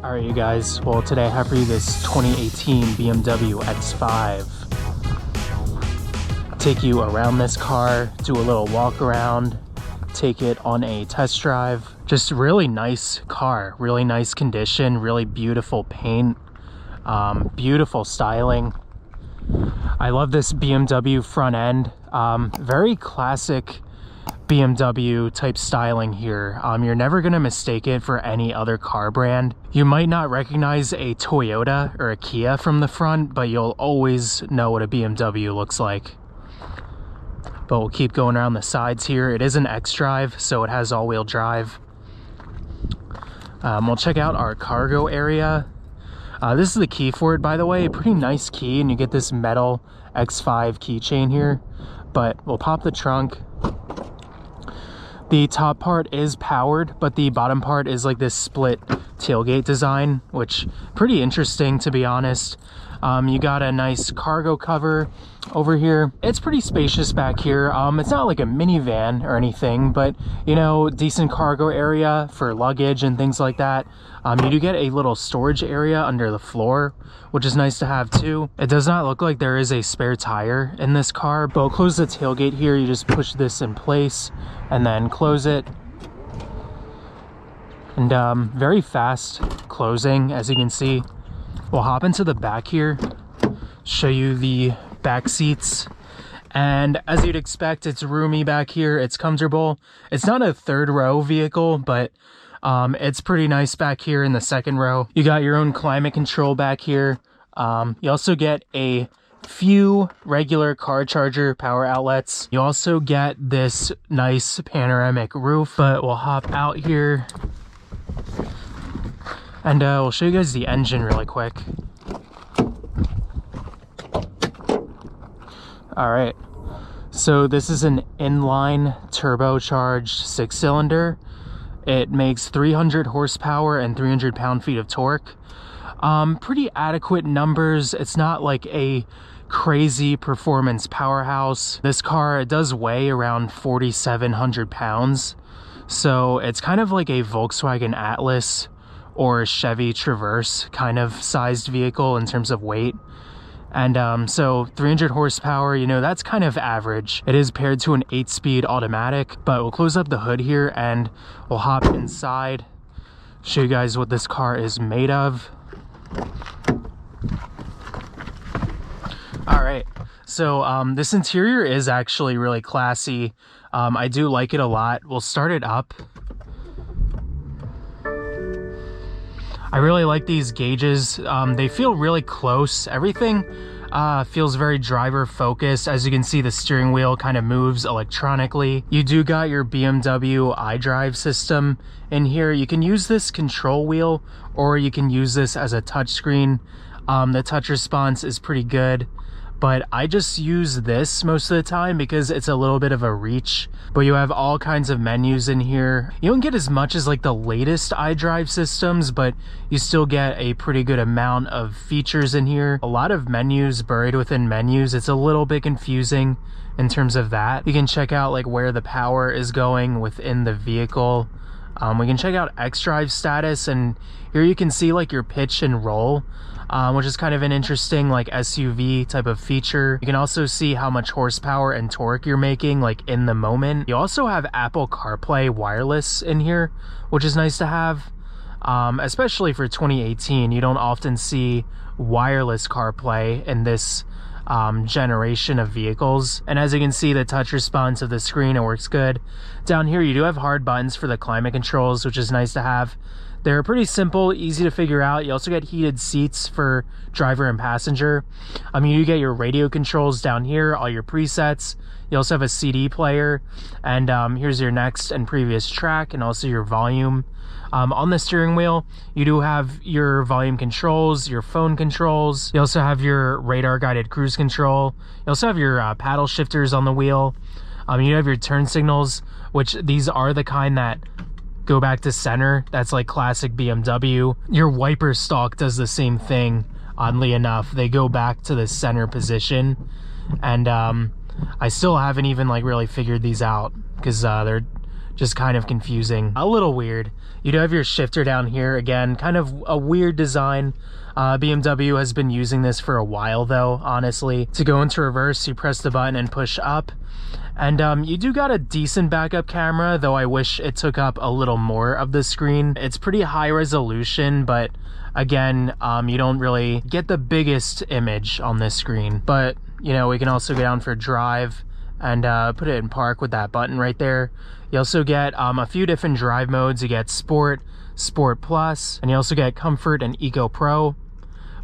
Alright you guys, well today I have for you this 2018 BMW X5. Take you around this car, do a little walk around, take it on a test drive. Just really nice car, really nice condition, really beautiful paint, beautiful styling. I love this BMW front end, very classic BMW type styling here. You're never gonna mistake it for any other car brand. You might not recognize a Toyota or a Kia from the front, but you'll always know what a BMW looks like. But we'll keep going around the sides here. It is an xDrive, so it has all-wheel drive. We'll check out our cargo area. This is the key for it, by the way. A pretty nice key, and you get this metal X5 keychain here. But we'll pop the trunk. The top part is powered, but the bottom part is like this split tailgate design, which pretty interesting, to be honest. You got a nice cargo cover over here. It's pretty spacious back here. It's not like a minivan or anything, but you know, decent cargo area for luggage and things like that. You do get a little storage area under the floor, which is nice to have too. It does not look like there is a spare tire in this car, but we'll close the tailgate here. You just push this in place and then close it. And very fast closing, as you can see. We'll hop into the back here, show you the back seats. And as you'd expect, it's roomy back here. It's comfortable. It's not a third row vehicle, but it's pretty nice back here in the second row. You got your own climate control back here. You also get a few regular car charger power outlets. You also get this nice panoramic roof, but we'll hop out here and we'll show you guys the engine really quick. All right, so this is an inline turbocharged 6-cylinder. It makes 300 horsepower and 300 pound-feet of torque. Pretty adequate numbers. It's not like a crazy performance powerhouse. This car, it does weigh around 4,700 pounds. So it's kind of like a Volkswagen Atlas or a Chevy Traverse kind of sized vehicle in terms of weight. And so 300 horsepower, you know, that's kind of average. It is paired to an 8-speed automatic, but we'll close up the hood here and we'll hop inside, show you guys what this car is made of. All right, so this interior is actually really classy. I do like it a lot. We'll start it up. I really like these gauges. They feel really close. Everything feels very driver focused. As you can see, the steering wheel kind of moves electronically. You do got your BMW iDrive system in here. You can use this control wheel or you can use this as a touchscreen. The touch response is pretty good, but I just use this most of the time because it's a little bit of a reach. But you have all kinds of menus in here. You don't get as much as like the latest iDrive systems, but you still get a pretty good amount of features in here. A lot of menus buried within menus. It's a little bit confusing in terms of that. You can check out like where the power is going within the vehicle. We can check out xDrive status, and here you can see like your pitch and roll, which is kind of an interesting like SUV type of feature. You can also see how much horsepower and torque you're making like in the moment. You also have Apple CarPlay wireless in here, which is nice to have, especially for 2018. You don't often see wireless CarPlay in this generation of vehicles. And as you can see, the touch response of the screen, it works good. Down here you do have hard buttons for the climate controls, which is nice to have. They're pretty simple, easy to figure out. You also get heated seats for driver and passenger. You do get your radio controls down here, all your presets. You also have a CD player, and here's your next and previous track, and also your volume. On the steering wheel, you do have your volume controls, your phone controls. You also have your radar guided cruise control. You also have your paddle shifters on the wheel. You have your turn signals, which these are the kind that go back to center. That's like classic BMW. Your wiper stalk does the same thing, oddly enough. They go back to the center position, and I still haven't even like really figured these out because they're just kind of confusing. A little weird. You do have your shifter down here. Again, kind of a weird design. BMW has been using this for a while though, honestly. To go into reverse, you press the button and push up. And you do got a decent backup camera, though I wish it took up a little more of the screen. It's pretty high resolution, but again, you don't really get the biggest image on this screen. But, you know, we can also go down for drive and put it in park with that button right there. You also get a few different drive modes. You get Sport, Sport Plus, and you also get Comfort and Eco Pro.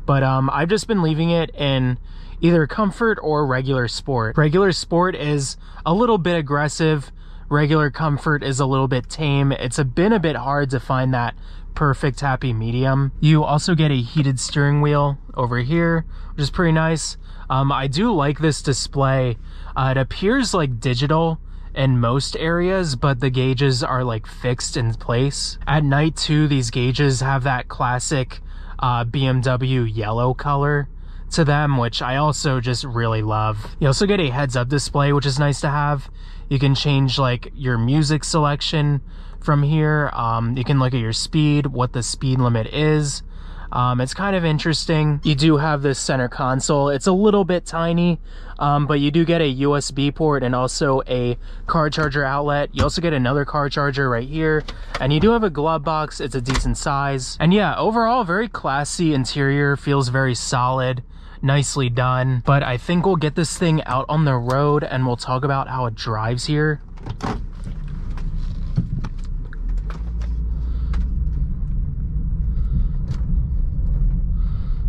But I've just been leaving it in either Comfort or regular Sport. Regular Sport is a little bit aggressive. Regular Comfort is a little bit tame. It's been a bit hard to find that perfect happy medium. You also get a heated steering wheel over here, which is pretty nice. I do like this display. It appears like digital in most areas, but the gauges are like fixed in place. At night too, these gauges have that classic BMW yellow color to them, which I also just really love. You also get a heads-up display, which is nice to have. You can change like your music selection from here. You can look at your speed, what the speed limit is. It's kind of interesting. You do have this center console. It's a little bit tiny, but you do get a USB port and also a car charger outlet. You also get another car charger right here, and you do have a glove box. It's a decent size. And yeah, overall, very classy interior, feels very solid, nicely done. But I think we'll get this thing out on the road and we'll talk about how it drives here.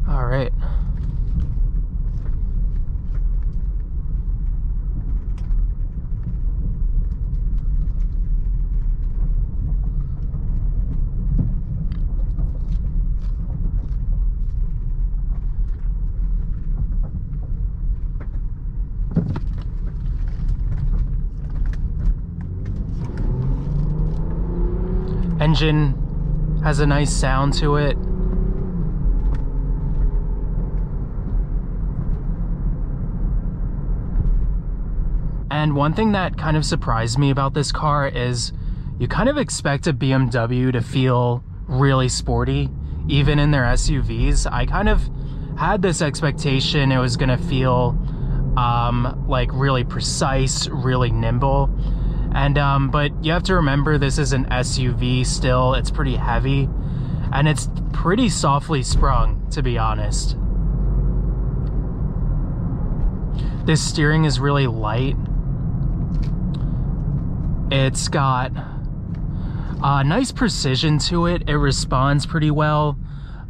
All right. Engine has a nice sound to it. And one thing that kind of surprised me about this car is you kind of expect a BMW to feel really sporty, even in their SUVs. I kind of had this expectation it was gonna feel like really precise, really nimble. And but you have to remember this is an SUV still. It's pretty heavy and it's pretty softly sprung, to be honest. This steering is really light. It's got a nice precision to it. It responds pretty well.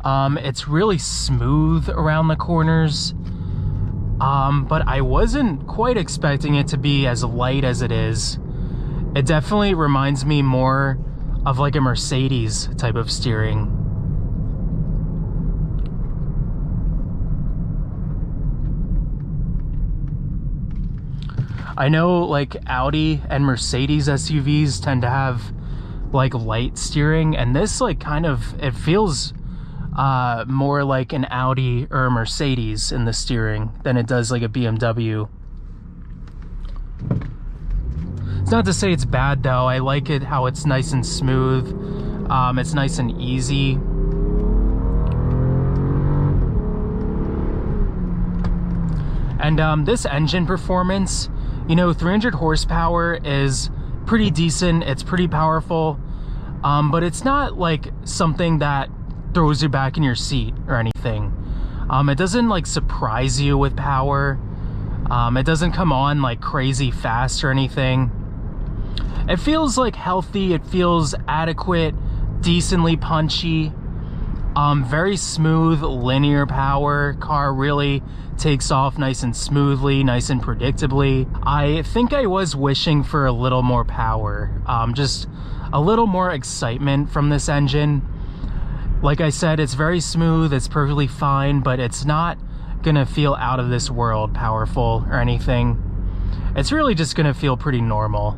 It's really smooth around the corners. But I wasn't quite expecting it to be as light as it is. It definitely reminds me more of like a Mercedes type of steering. I know like Audi and Mercedes SUVs tend to have like light steering, and this like kind of, it feels more like an Audi or a Mercedes in the steering than it does like a BMW. It's not to say it's bad though. I like it how it's nice and smooth. It's nice and easy. And this engine performance, you know, 300 horsepower is pretty decent. It's pretty powerful, but it's not like something that throws you back in your seat or anything. It doesn't like surprise you with power. It doesn't come on like crazy fast or anything. It feels like healthy. It feels adequate, decently punchy. Very smooth, linear power. Car really takes off nice and smoothly, nice and predictably. I think I was wishing for a little more power, just a little more excitement from this engine. Like I said, it's very smooth, it's perfectly fine, but it's not gonna feel out of this world powerful or anything. It's really just gonna feel pretty normal.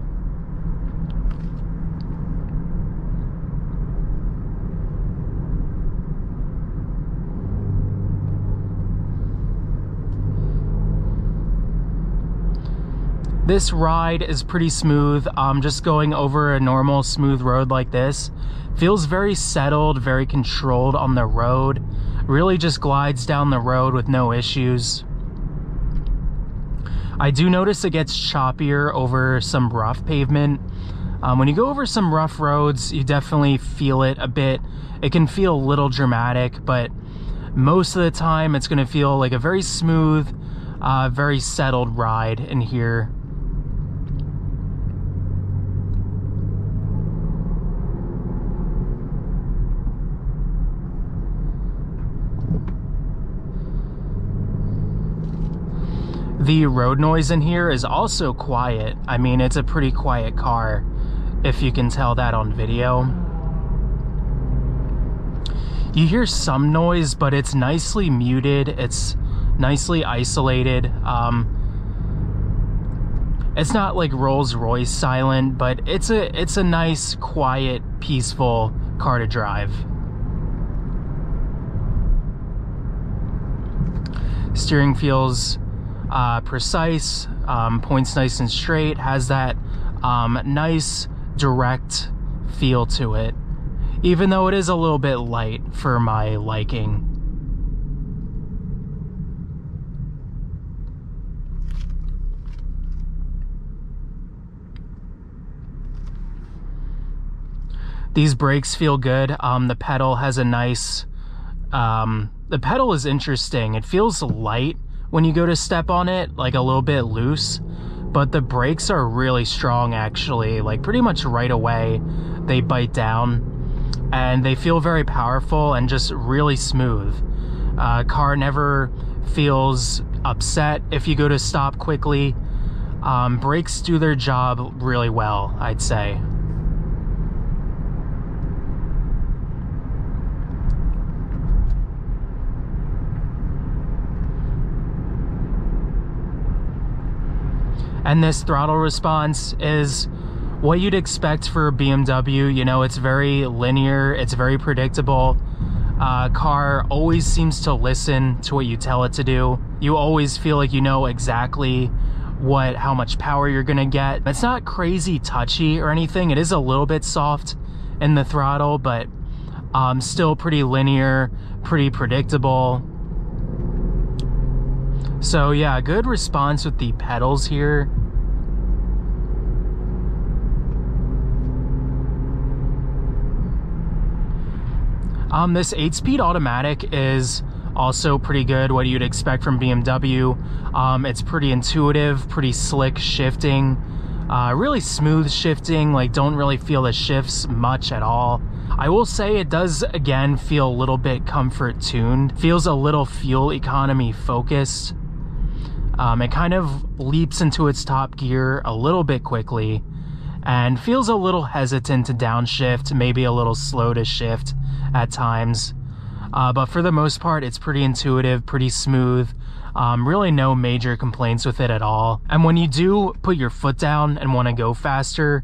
This ride is pretty smooth. Just going over a normal smooth road like this feels very settled, very controlled on the road. Really just glides down the road with no issues. I do notice it gets choppier over some rough pavement. When you go over some rough roads, you definitely feel it a bit. It can feel a little dramatic, but most of the time it's going to feel like a very smooth, very settled ride in here. The road noise in here is also quiet. I mean, it's a pretty quiet car, if you can tell that on video. You hear some noise, but it's nicely muted. It's nicely isolated. It's not like Rolls-Royce silent, but it's a nice, quiet, peaceful car to drive. Steering feels precise, points nice and straight, has that nice direct feel to it, even though it is a little bit light for my liking. These brakes feel good. The pedal has a nice, the pedal is interesting. It feels light when you go to step on it, like a little bit loose, but the brakes are really strong actually. Like pretty much right away they bite down and they feel very powerful and just really smooth. Car never feels upset if you go to stop quickly. Brakes do their job really well, I'd say. And this throttle response is what you'd expect for a BMW. You know, it's very linear, it's very predictable. Car always seems to listen to what you tell it to do. You always feel like you know exactly how much power you're gonna get. It's not crazy touchy or anything. It is a little bit soft in the throttle, but still pretty linear, pretty predictable. So yeah, good response with the pedals here. This 8-speed automatic is also pretty good, what you'd expect from BMW. It's pretty intuitive, pretty slick shifting, really smooth shifting, like don't really feel the shifts much at all. I will say it does again feel a little bit comfort tuned, feels a little fuel economy focused. It kind of leaps into its top gear a little bit quickly and feels a little hesitant to downshift, maybe a little slow to shift at times. But for the most part, it's pretty intuitive, pretty smooth. Really no major complaints with it at all. And when you do put your foot down and want to go faster,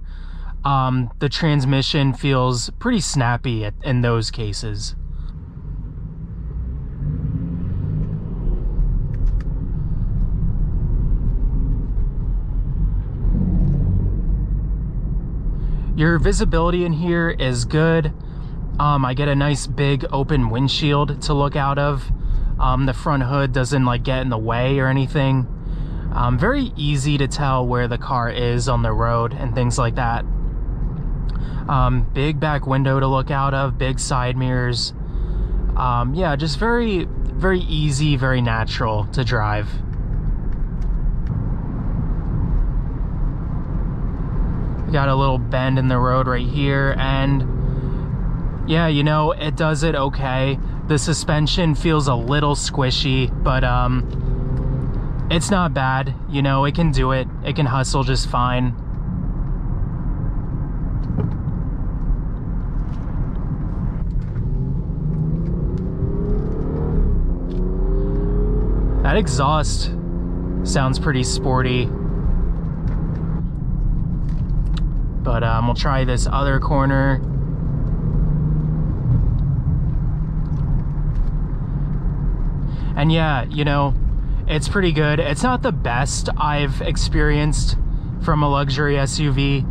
the transmission feels pretty snappy in those cases. Your visibility in here is good. I get a nice big open windshield to look out of. The front hood doesn't like get in the way or anything. Very easy to tell where the car is on the road and things like that. Big back window to look out of, big side mirrors. Yeah, just very, very easy, very natural to drive. Got a little bend in the road right here, and yeah, you know, it does it okay. The suspension feels a little squishy, but it's not bad. You know, it can do it. It can hustle just fine. That exhaust sounds pretty sporty. But we'll try this other corner. And yeah, you know, it's pretty good. It's not the best I've experienced from a luxury SUV.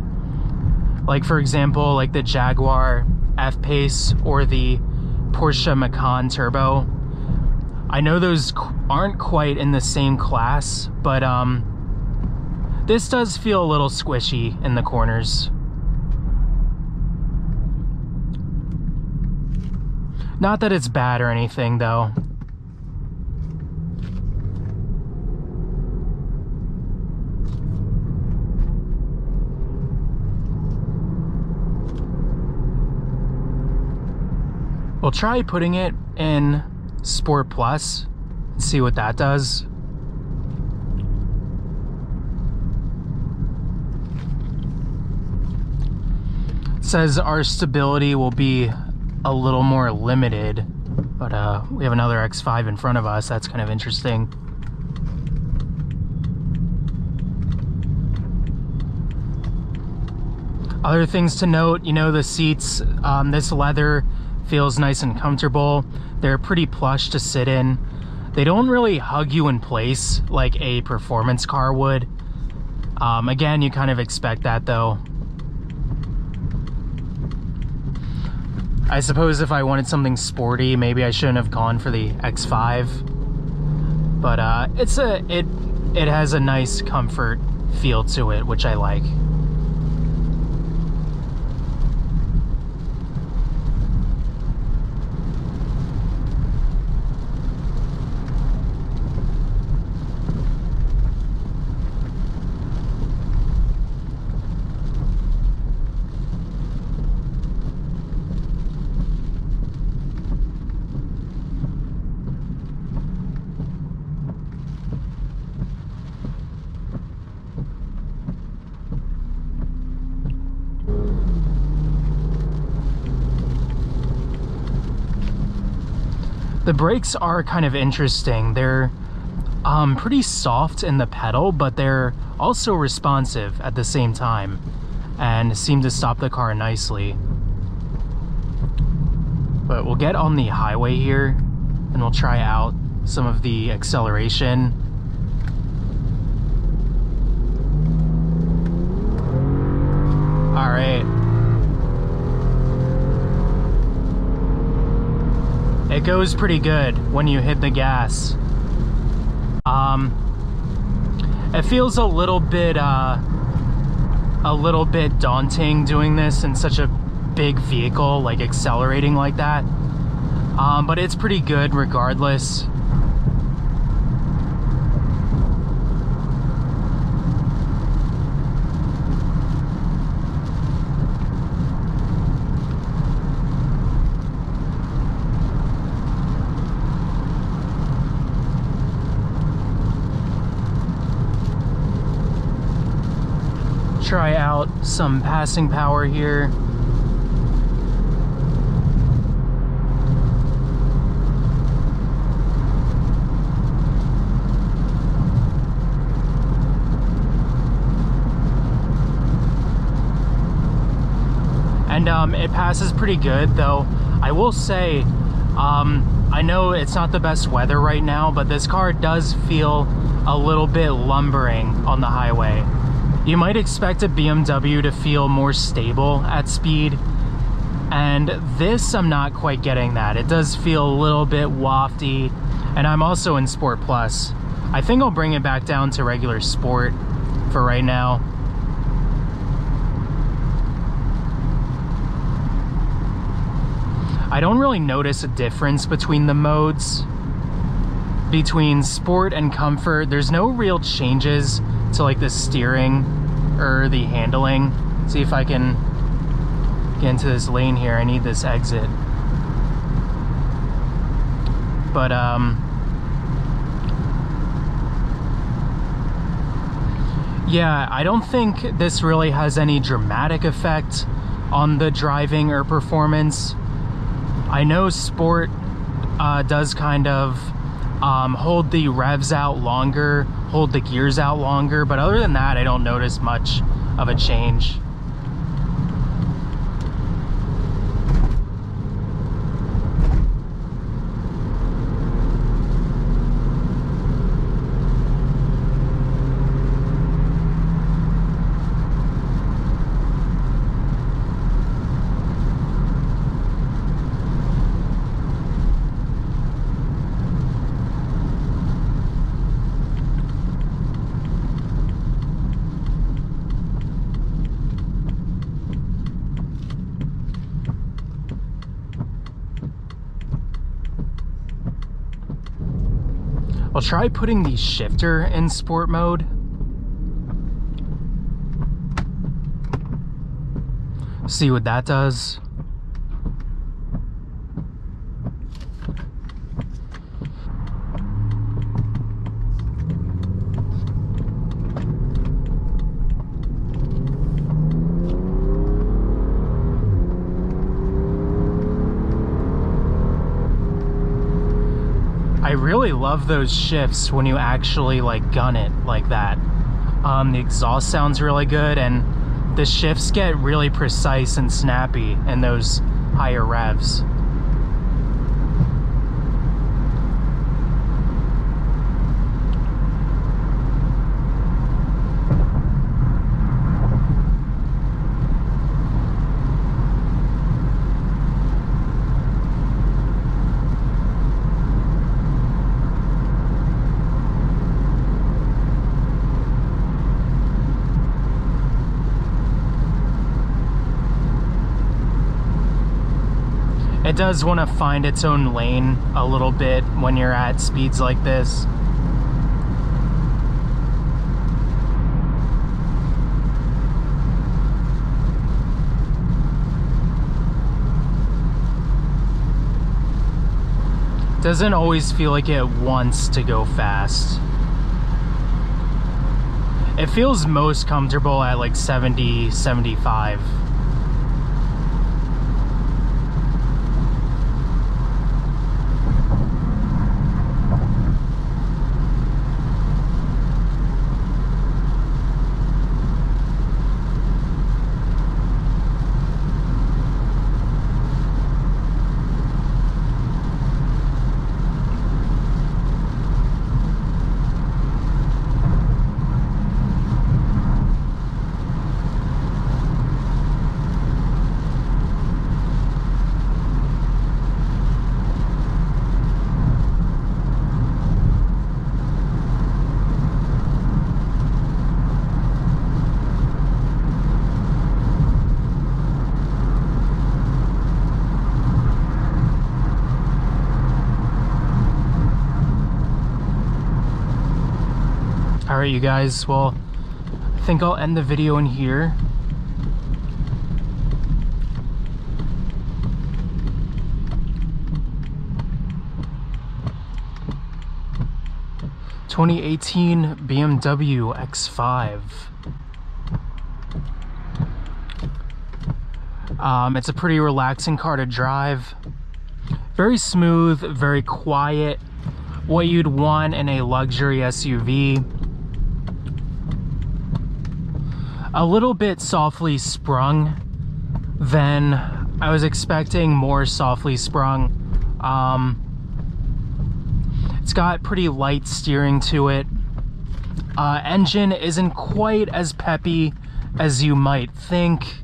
Like for example, like the Jaguar F-Pace or the Porsche Macan Turbo. I know those aren't quite in the same class, but this does feel a little squishy in the corners. Not that it's bad or anything though. We'll try putting it in Sport Plus and see what that does. It says our stability will be a little more limited, but we have another X5 in front of us. That's kind of interesting. Other things to note, you know, the seats, this leather feels nice and comfortable. They're pretty plush to sit in. They don't really hug you in place like a performance car would. Again, you kind of expect that though. I suppose if I wanted something sporty, maybe I shouldn't have gone for the X5. But it has a nice comfort feel to it, which I like. The brakes are kind of interesting. They're pretty soft in the pedal, but they're also responsive at the same time and seem to stop the car nicely. But we'll get on the highway here and we'll try out some of the acceleration. All right. It goes pretty good when you hit the gas. It feels a little bit daunting doing this in such a big vehicle, like accelerating like that. But it's pretty good regardless. Try out some passing power here. And it passes pretty good, though I will say, I know it's not the best weather right now, but this car does feel a little bit lumbering on the highway. You might expect a BMW to feel more stable at speed, and this I'm not quite getting that. It does feel a little bit wafty, and I'm also in Sport Plus. I think I'll bring it back down to regular Sport for right now. I don't really notice a difference between the modes. Between Sport and Comfort, there's no real changes to like the steering or the handling. See if I can get into this lane here. I need this exit. But yeah, I don't think this really has any dramatic effect on the driving or performance. I know Sport does kind of hold the revs out longer, hold the gears out longer, but other than that, I don't notice much of a change. I'll try putting the shifter in sport mode. See what that does. I really love those shifts when you actually like gun it like that. The exhaust sounds really good, and the shifts get really precise and snappy in those higher revs. It does want to find its own lane a little bit when you're at speeds like this. Doesn't always feel like it wants to go fast. It feels most comfortable at like 70, 75. Alright, you guys, well, I think I'll end the video in here. (2018) BMW X5. It's a pretty relaxing car to drive. Very smooth, very quiet. What you'd want in a luxury SUV. A little bit softly sprung than I was expecting, more softly sprung. It's got pretty light steering to it. Engine isn't quite as peppy as you might think.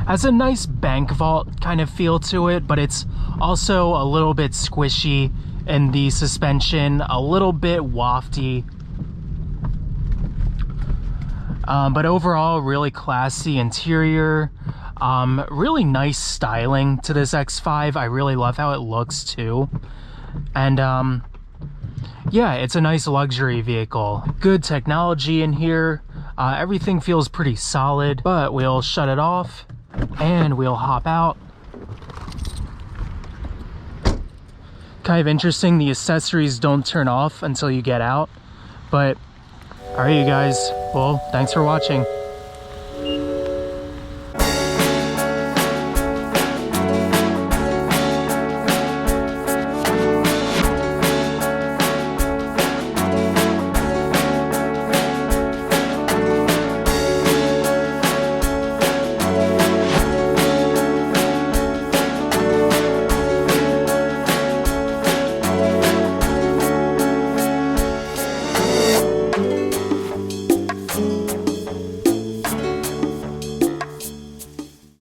Has a nice bank vault kind of feel to it, but it's also a little bit squishy in the suspension, a little bit wafty. But overall, really classy interior. Really nice styling to this X5. I really love how it looks too. And yeah, it's a nice luxury vehicle. Good technology in here. Everything feels pretty solid, but we'll shut it off and we'll hop out. Kind of interesting, the accessories don't turn off until you get out. But all right, you guys, well, thanks for watching.